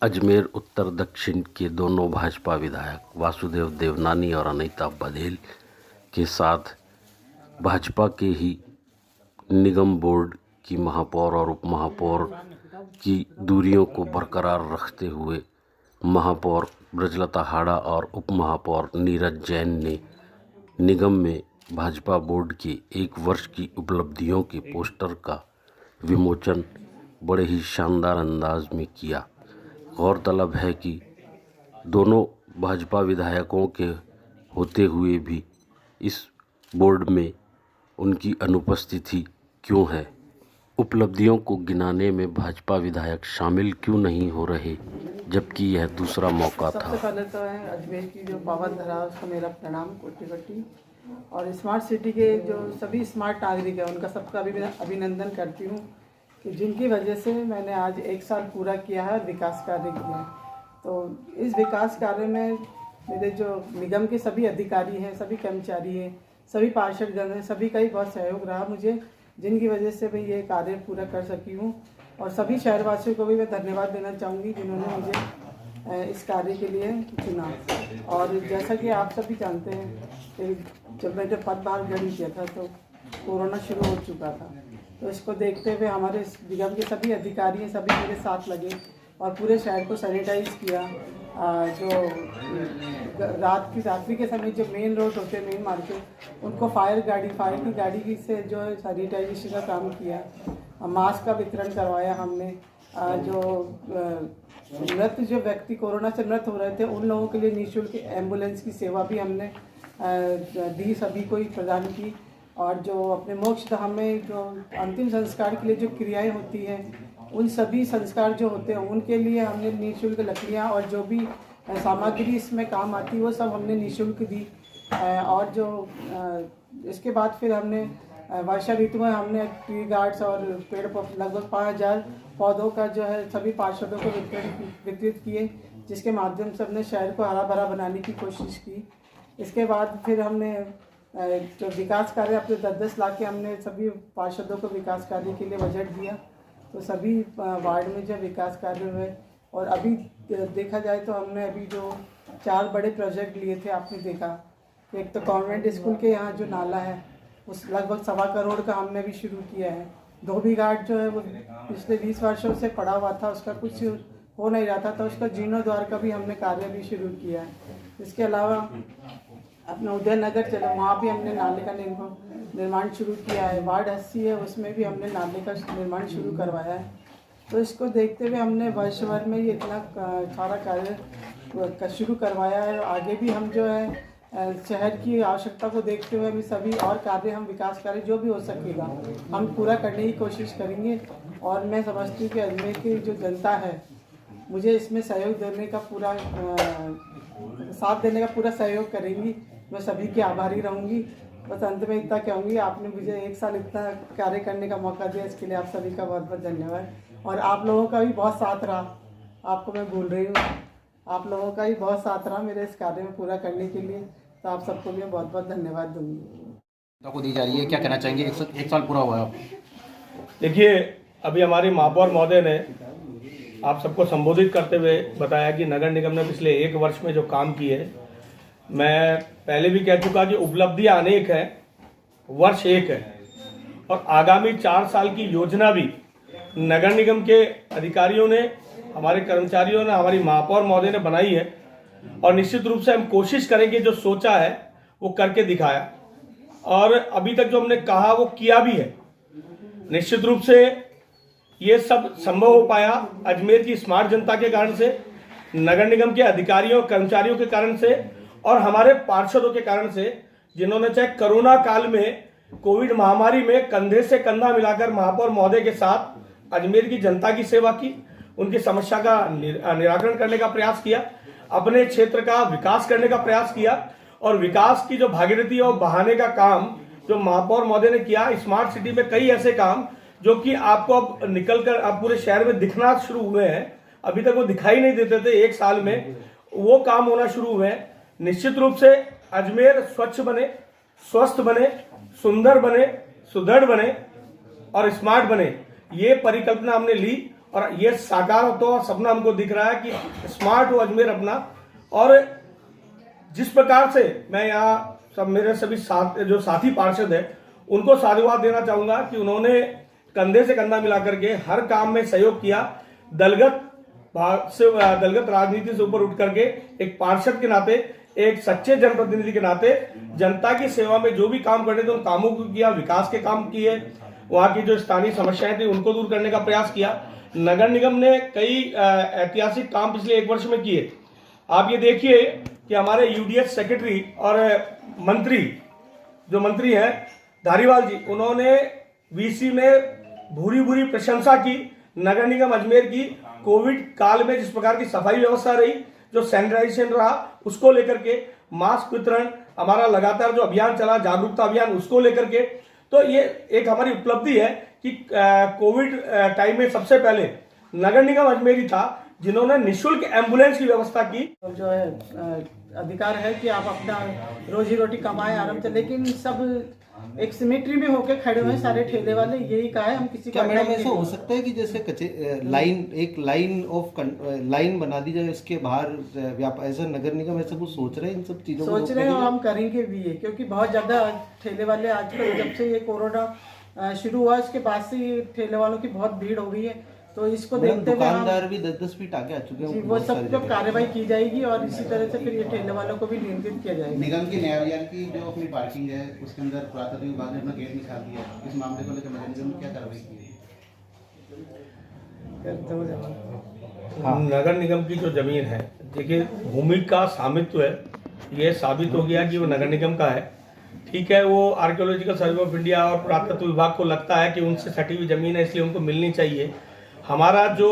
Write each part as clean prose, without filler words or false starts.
अजमेर उत्तर दक्षिण के दोनों भाजपा विधायक वासुदेव देवनानी और अनीता बघेल के साथ भाजपा के ही निगम बोर्ड की महापौर और उप महापौर की दूरियों को बरकरार रखते हुए महापौर ब्रजलता हाड़ा और उप महापौर नीरज जैन ने निगम में भाजपा बोर्ड के 1 वर्ष की उपलब्धियों के पोस्टर का विमोचन बड़े ही शानदार अंदाज में किया। गौरतलब है कि दोनों भाजपा विधायकों के होते हुए भी इस बोर्ड में उनकी अनुपस्थिति क्यों है? उपलब्धियों को गिनाने में भाजपा विधायक शामिल क्यों नहीं हो रहे, जबकि यह दूसरा मौका था। सबसे पहले तो है अजमेर की जो पावन धरा है उसका मेरा प्रणाम कोटि कोटि, और स्मार्ट सिटी के जो सभी स्मार्ट नागरिक हैं उनका सबका अभिनंदन करती हूँ कि जिनकी वजह से मैंने आज 1 साल पूरा किया है और विकास कार्य किया है। तो इस विकास कार्य में मेरे जो निगम के सभी अधिकारी हैं, सभी कर्मचारी हैं, सभी पार्षदगण हैं, सभी का ही बहुत सहयोग रहा मुझे, जिनकी वजह से मैं ये कार्य पूरा कर सकी हूँ। और सभी शहरवासियों को भी मैं धन्यवाद देना चाहूँगी जिन्होंने मुझे इस कार्य के लिए चुना। और जैसा कि आप सभी जानते हैं कि जब मैंने पदभार ग्रहण किया था तो कोरोना शुरू हो चुका था, तो इसको देखते हुए हमारे निगम के सभी अधिकारी हैं, सभी मेरे साथ लगे और पूरे शहर को सैनिटाइज किया। जो रात्रि के समय जो मेन रोड होते हैं, मेन मार्केट, उनको फायर की गाड़ी की से जो है सैनिटाइजेशन का काम किया। मास्क का वितरण करवाया हमने। जो मृत जो व्यक्ति कोरोना से मृत हो रहे थे उन लोगों के लिए निःशुल्क एम्बुलेंस की सेवा भी हमने दी, सभी को ही प्रदान की। और जो अपने मोक्ष धाम में जो अंतिम संस्कार के लिए जो क्रियाएं होती हैं, उन सभी संस्कार जो होते हैं उनके लिए हमने निःशुल्क लकड़ियाँ और जो भी सामग्री इसमें काम आती है वो सब हमने निःशुल्क दी। और जो इसके बाद फिर हमने वर्षा ऋतु में हमने ट्री गार्ड्स और पेड़ लगभग 5000 पौधों का जो है सभी पार्षदों को वितरित किए, जिसके माध्यम से हमने शहर को हरा भरा बनाने की कोशिश की। इसके बाद फिर हमने जो विकास कार्य अपने 10-10 लाख के हमने सभी पार्षदों को विकास कार्य के लिए बजट दिया। तो सभी वार्ड में जो विकास कार्य हुए। और अभी देखा जाए तो हमने अभी जो 4 बड़े प्रोजेक्ट लिए थे, आपने देखा, एक तो कॉन्वेंट स्कूल के यहाँ जो नाला है उस लगभग 1.25 करोड़ का हमने भी शुरू किया है। धोबी घाट जो है वो पिछले 20 वर्षों से पड़ा हुआ था, उसका कुछ हो नहीं रहा था, तो उसका जीर्णोद्धार का भी हमने कार्य भी शुरू किया है। इसके अलावा अपना उदयनगर चलो, वहाँ भी हमने नाले का निर्माण शुरू किया है। वार्ड 80 है, उसमें भी हमने नाले का निर्माण शुरू करवाया है। तो इसको देखते हुए हमने वर्ष भर में ये इतना सारा कार्य शुरू करवाया है। आगे भी हम जो है शहर की आवश्यकता को देखते हुए भी सभी और कार्य, हम विकास कार्य जो भी हो सकेगा हम पूरा करने की कोशिश करेंगे। और मैं समझती हूँ कि अजमेर की जो जनता है मुझे इसमें सहयोग देने का पूरा साथ देने का पूरा सहयोग करेंगी। मैं सभी की आभारी रहूँगी। बस अंत में इतना कहूँगी, आपने मुझे 1 साल इतना कार्य करने का मौका दिया, इसके लिए आप सभी का बहुत बहुत धन्यवाद। और आप लोगों का भी बहुत साथ रहा, आपको मैं भूल रही हूँ, आप लोगों का भी बहुत साथ रहा मेरे इस कार्य में पूरा करने के लिए। तो आप सबको भी बहुत बहुत धन्यवाद दूँगी। को दी जा रही है, क्या कहना चाहेंगे? 1 साल पूरा हुआ है। देखिए, अभी हमारी महापौर महोदय ने आप सबको संबोधित करते हुए बताया कि नगर निगम ने पिछले 1 वर्ष में जो काम किए, मैं पहले भी कह चुका कि उपलब्धियां अनेक हैं, वर्ष 1 है और आगामी 4 साल की योजना भी नगर निगम के अधिकारियों ने, हमारे कर्मचारियों ने, हमारी महापौर महोदय ने बनाई है। और निश्चित रूप से हम कोशिश करेंगे जो सोचा है वो करके दिखाया, और अभी तक जो हमने कहा वो किया भी है। निश्चित रूप से ये सब संभव हो पाया अजमेर की स्मार्ट जनता के कारण से, नगर निगम के अधिकारियों कर्मचारियों के कारण से और हमारे पार्षदों के कारण से, जिन्होंने चाहे कोरोना काल में, कोविड महामारी में कंधे से कंधा मिलाकर महापौर महोदय के साथ अजमेर की जनता की सेवा की, उनकी समस्या का निराकरण करने का प्रयास किया, अपने क्षेत्र का विकास करने का प्रयास किया। और विकास की जो भागीरथी और बहाने का काम जो महापौर महोदय ने किया, स्मार्ट सिटी में कई ऐसे काम जो कि आपको अब निकलकर अब पूरे शहर में दिखना शुरू हुए हैं, अभी तक वो दिखाई नहीं देते थे, 1 साल में वो काम होना शुरू हुए हैं। निश्चित रूप से अजमेर स्वच्छ बने, स्वस्थ बने, सुंदर बने, सुदृढ़ बने और स्मार्ट बने, ये परिकल्पना हमने ली और ये साकार होता हुआ सपना हमको दिख रहा है कि स्मार्ट हो अजमेर अपना। और जिस प्रकार से मैं यहाँ सब मेरे सभी जो साथी पार्षद है उनको साधुवाद देना चाहूंगा कि उन्होंने कंधे से कंधा मिला करके हर काम में सहयोग किया। दलगत राजनीति से ऊपर उठ करके एक पार्षद के नाते, एक सच्चे जनप्रतिनिधि के नाते जनता की सेवा में जो भी काम करने थे उन कामों को किया, विकास के काम किए, वहां की जो स्थानीय समस्याएं थी उनको दूर करने का प्रयास किया। नगर निगम ने कई ऐतिहासिक काम पिछले 1 वर्ष में किए। आप ये देखिए कि हमारे यूडीएच सेक्रेटरी और मंत्री हैं धारीवाल जी, उन्होंने वीसी में भूरी प्रशंसा की नगर निगम अजमेर की। कोविड काल में जिस प्रकार की सफाई व्यवस्था रही, जो सैनिटाइजेशन रहा, उसको लेकर के मास्क वितरण, हमारा लगातार जो अभियान चला जागरूकता अभियान, उसको लेकर के, तो ये एक हमारी उपलब्धि है कि कोविड टाइम में सबसे पहले नगर निगम अजमेर ही था जिन्होंने निःशुल्क एम्बुलेंस की व्यवस्था की। जो है अधिकार है कि आप अपना रोजी रोटी कमाएं आराम से, लेकिन सब एक सिमेट्री में होके खड़े हुए सारे ठेले वाले, यही कहा है हम किसी क्या मैडम ऐसा हो सकता है कि जैसे लाइन बना दी जाए, इसके बाहर ऐसा नगर निगम ऐसा कुछ सोच रहे हैं इन सब चीजों को? सोच रहे हैं और हम करेंगे भी ये, क्योंकि बहुत ज्यादा ठेले वाले आजकल जब से ये कोरोना शुरू हुआ उसके बाद से ये ठेले वालों की बहुत भीड़ हो गई है, तो इसको देखते हुए दुकानदार भी 10-10 फीट आगे आ चुके हैं। वो सब पे कार्रवाई की जाएगी और इसी तरह से फिर ये ठेले वालों को भी नियंत्रित किया जाएगा। निगम की नया बाजार की जो अपनी पार्किंग है उसके अंदर पुरातत्व विभाग ने अपना गेट निकाल दिया, इस मामले को लेकर नगर निगम ने क्या कार्रवाई की है? नगर निगम की जो जमीन है, देखिए भूमि का स्वामित्व है, ये साबित हो गया कि वो नगर निगम का है। ठीक है, वो आर्कियोलॉजिकल सर्वे ऑफ इंडिया और पुरातत्व विभाग को लगता है कि उनसे सटी हुई जमीन है इसलिए उनको मिलनी चाहिए। हमारा जो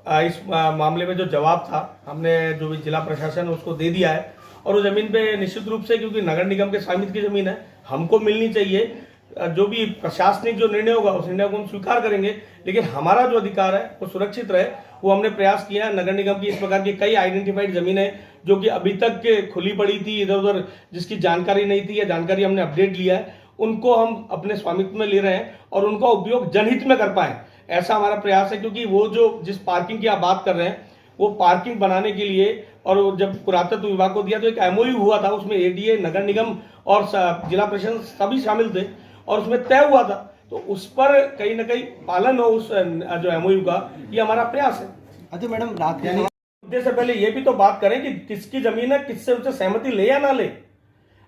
इस मामले में जो जवाब था, हमने जो भी जिला प्रशासन उसको दे दिया है और वो जमीन पे निश्चित रूप से, क्योंकि नगर निगम के स्वामित्व की जमीन है, हमको मिलनी चाहिए। जो भी प्रशासनिक जो निर्णय होगा उस निर्णय को हम स्वीकार करेंगे, लेकिन हमारा जो अधिकार है वो सुरक्षित रहे, वो हमने प्रयास किया है। नगर निगम की इस प्रकार की कई आइडेंटिफाइड जमीनें जो कि अभी तक के खुली पड़ी थी, इधर उधर जिसकी जानकारी नहीं थी या जानकारी हमने अपडेट लिया है, उनको हम अपने स्वामित्व में ले रहे हैं और उनका उपयोग जनहित में कर पाए, ऐसा हमारा प्रयास है। क्योंकि वो जो जिस पार्किंग की आप बात कर रहे हैं, वो पार्किंग बनाने के लिए, और जब पुरातत्व विभाग को दिया तो एक एमओयू हुआ था, उसमें एडीए, नगर निगम और जिला प्रशासन सभी शामिल थे और उसमें तय हुआ था, तो उस पर कहीं ना कहीं पालन हो उस जो एमओयू का, ये हमारा प्रयास है। अच्छा मैडम, रात के मुद्दे से पहले ये भी तो बात करें कि किसकी जमीन है, किससे उससे सहमति ले या ना ले।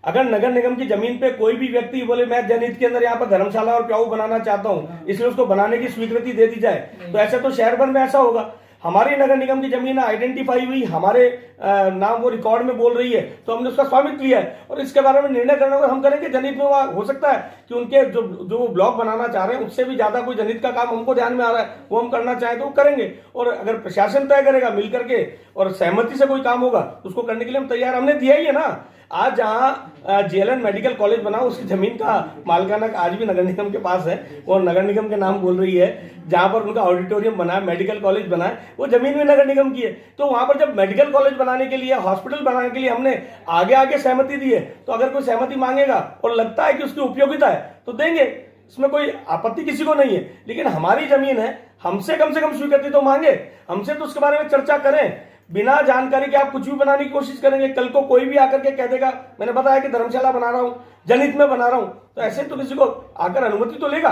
अगर नगर निगम की जमीन पे कोई भी व्यक्ति बोले मैं जनहित के अंदर यहाँ पर धर्मशाला और प्याऊ बनाना चाहता हूँ, इसलिए उसको बनाने की स्वीकृति दे दी जाए, तो ऐसे तो शहर भर में ऐसा होगा। हमारी नगर निगम की जमीन आइडेंटिफाई हुई, हमारे नाम वो रिकॉर्ड में बोल रही है, तो हमने उसका स्वामित्व लिया है और इसके बारे में निर्णय करना होगा, हम करेंगे। जनहित में हो सकता है कि उनके जो वो ब्लॉक बनाना चाह रहे हैं उससे भी ज्यादा कोई जनहित का काम हमको ध्यान में आ रहा है, वो हम करना चाहें तो वो करेंगे। और अगर प्रशासन तय करेगा मिल करके और सहमति से कोई काम होगा तो उसको करने के लिए हम तैयार, हमने दिया ही है ना। आज जहाँ जेएलएन मेडिकल कॉलेज बना उसकी जमीन का मालिकाना आज भी नगर निगम के पास है, वो नगर निगम के नाम बोल रही है। जहां पर उनका ऑडिटोरियम बना है, मेडिकल कॉलेज बना है, वो जमीन भी नगर निगम की है। तो वहां पर जब मेडिकल कॉलेज बनाने के लिए, हॉस्पिटल बनाने के लिए हमने आगे सहमति दी है, तो अगर कोई सहमति मांगेगा और लगता है कि उसकी उपयोगिता है तो देंगे, इसमें कोई आपत्ति किसी को नहीं है। लेकिन हमारी जमीन है, हमसे कम से कम स्वीकृति तो मांगे, हमसे तो उसके बारे में चर्चा करें। बिना जानकारी के आप कुछ भी बनाने की कोशिश करेंगे, कल को कोई भी आकर के कह देगा मैंने बताया कि धर्मशाला बना रहा हूं, जनहित में बना रहा हूं, तो ऐसे तो किसी को आकर अनुमति तो लेगा।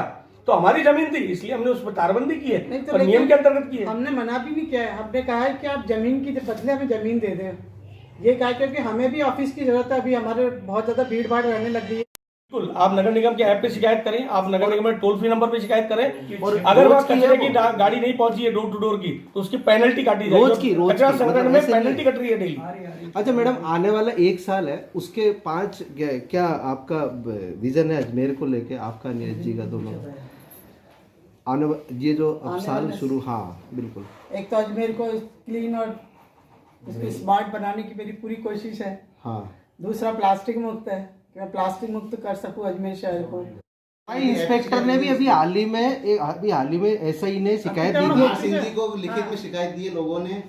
तो हमारी जमीन थी इसलिए हमने उस पर तारबंदी की है और नियम के अंतर्गत की है। हमने मना भी नहीं किया है, हमने कहा है कि आप जमीन की बदले हमें जमीन दे दें। ये कहा क्योंकि हमें भी ऑफिस की जरूरत है, अभी हमारे बहुत ज्यादा भीड़ भाड़ रहने लग गई है। बिल्कुल, आप नगर निगम के ऐप पे शिकायत करें, आप नगर निगम में टोल फ्री नंबर पे शिकायत करें, और अगर वहाँ कचरे की गाड़ी नहीं पहुंची है डोर टू डोर की, तो उसकी पेनल्टी काटी जाएगी। रोज कचरा संकलन में पेनल्टी कट रही है डेली। अच्छा मैडम, आने वाला 1 साल है, उसके 5 क्या आपका विजन है अजमेर को लेके, आपका नीरज जी का दोनों आने ये जो अब साल शुरू? हाँ बिल्कुल। एक तो अजमेर को क्लीन और स्मार्ट बनाने की मेरी पूरी कोशिश है। हाँ। दूसरा प्लास्टिक मुक्त है, मैं प्लास्टिक मुक्त कर सकूं अजमेर शहर को। इंस्पेक्टर ने भी अभी हाल ही में एसआई ने शिकायत दी थी, सिंह जी को लिखित में शिकायत दी है लोगों ने,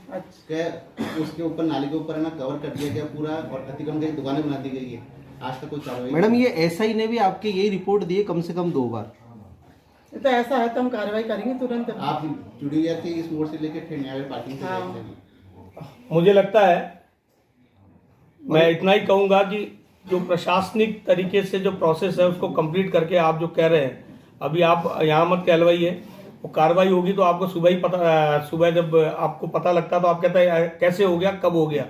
उसके ऊपर नाली के ऊपर है ना कवर कर दिया गया पूरा और अतिक्रमण की दुकानें बना दी गई है। आज तक कोई कार्रवाई? मैडम ये एसआई ने भी आपके यही रिपोर्ट दी है कम से कम 2 बार। तो ऐसा है तो हम कार्रवाई करेंगे तुरंत। आप जुड़ी हुई थी इस मोड़ से लेकर फिर न्याय पार्किंग से हाँ। जाएंगे। मुझे लगता है, मैं इतना ही कहूँगा कि जो प्रशासनिक तरीके से जो प्रोसेस है उसको कंप्लीट करके आप जो कह रहे हैं, अभी आप यहाँ मत कहलवाइए, वो कार्रवाई होगी तो आपको सुबह ही पता, सुबह जब आपको पता लगता तो आप कहते हैं कैसे हो गया, कब हो गया।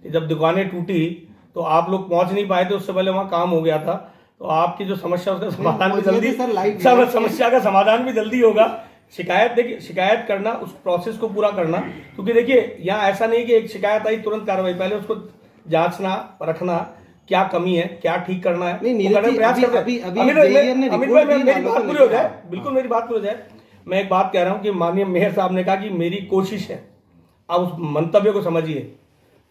जब दुकानें टूटी तो आप लोग पहुंच नहीं पाए थे, उससे पहले वहाँ काम हो गया था, तो आपकी जो समस्या उसका समाधान भी जल्दी, समस्या का समाधान भी जल्दी होगा। शिकायत, देखिए शिकायत करना, उस प्रोसेस को पूरा करना, क्योंकि देखिए यहाँ ऐसा नहीं कि एक शिकायत आई तुरंत कार्रवाई, पहले उसको जांचना परखना, क्या कमी है, क्या ठीक करना है, नहीं, वो करने का प्रयास करते हैं। अमित भाई, मेरी बात पूरी हो जाए, बिल्कुल मेरी बात पूरी हो जाए। मैं एक बात कह रहा हूँ कि माननीय मेयर साहब ने कहा कि मेरी कोशिश है, आप उस मंतव्य को समझिए।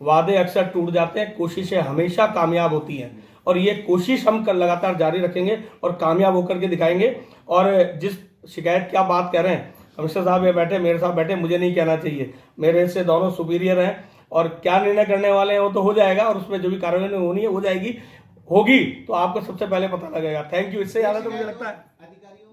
वादे अक्सर टूट जाते हैं, कोशिशें हमेशा कामयाब होती हैं, और ये कोशिश हम कर लगातार जारी रखेंगे और कामयाब होकर के दिखाएंगे। और जिस शिकायत की आप बात कह रहे हैं, कमिश्नर साहब ये बैठे, मेयर साहब बैठे, मुझे नहीं कहना चाहिए, मेरे से दोनों सुपीरियर हैं, और क्या निर्णय करने वाले हैं वो तो हो जाएगा, और उसमें जो भी कार्रवाई होनी है हो जाएगी, होगी तो आपको सबसे पहले पता लगेगा। Thank you. इससे ज़्यादा तो मुझे लगता है अधिकारियों